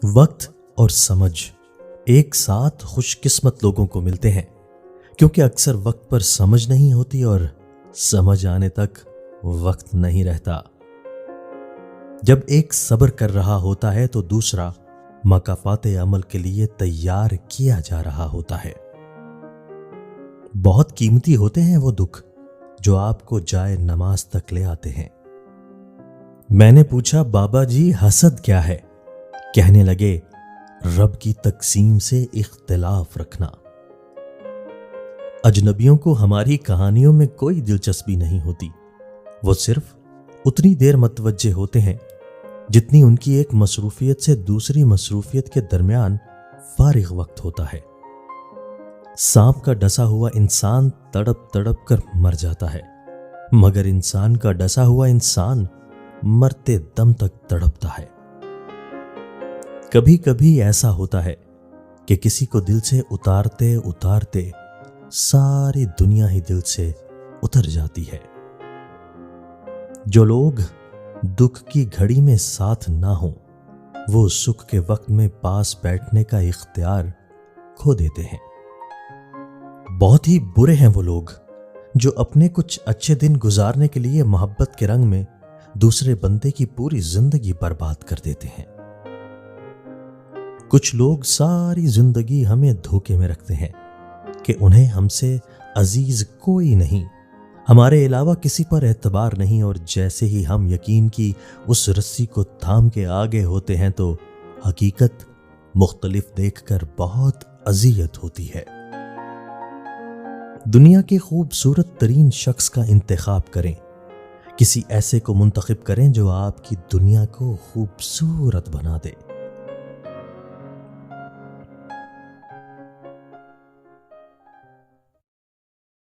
وقت اور سمجھ ایک ساتھ خوش قسمت لوگوں کو ملتے ہیں، کیونکہ اکثر وقت پر سمجھ نہیں ہوتی اور سمجھ آنے تک وقت نہیں رہتا۔ جب ایک صبر کر رہا ہوتا ہے تو دوسرا مکافات عمل کے لیے تیار کیا جا رہا ہوتا ہے۔ بہت قیمتی ہوتے ہیں وہ دکھ جو آپ کو جائے نماز تک لے آتے ہیں۔ میں نے پوچھا، بابا جی حسد کیا ہے؟ کہنے لگے، رب کی تقسیم سے اختلاف رکھنا۔ اجنبیوں کو ہماری کہانیوں میں کوئی دلچسپی نہیں ہوتی، وہ صرف اتنی دیر متوجہ ہوتے ہیں جتنی ان کی ایک مصروفیت سے دوسری مصروفیت کے درمیان فارغ وقت ہوتا ہے۔ سانپ کا ڈسا ہوا انسان تڑپ تڑپ کر مر جاتا ہے، مگر انسان کا ڈسا ہوا انسان مرتے دم تک تڑپتا ہے۔ کبھی کبھی ایسا ہوتا ہے کہ کسی کو دل سے اتارتے اتارتے ساری دنیا ہی دل سے اتر جاتی ہے۔ جو لوگ دکھ کی گھڑی میں ساتھ نہ ہوں، وہ سکھ کے وقت میں پاس بیٹھنے کا اختیار کھو دیتے ہیں۔ بہت ہی برے ہیں وہ لوگ جو اپنے کچھ اچھے دن گزارنے کے لیے محبت کے رنگ میں دوسرے بندے کی پوری زندگی برباد کر دیتے ہیں۔ کچھ لوگ ساری زندگی ہمیں دھوکے میں رکھتے ہیں کہ انہیں ہم سے عزیز کوئی نہیں، ہمارے علاوہ کسی پر اعتبار نہیں، اور جیسے ہی ہم یقین کی اس رسی کو تھام کے آگے ہوتے ہیں تو حقیقت مختلف دیکھ کر بہت اذیت ہوتی ہے۔ دنیا کے خوبصورت ترین شخص کا انتخاب کریں، کسی ایسے کو منتخب کریں جو آپ کی دنیا کو خوبصورت بنا دے۔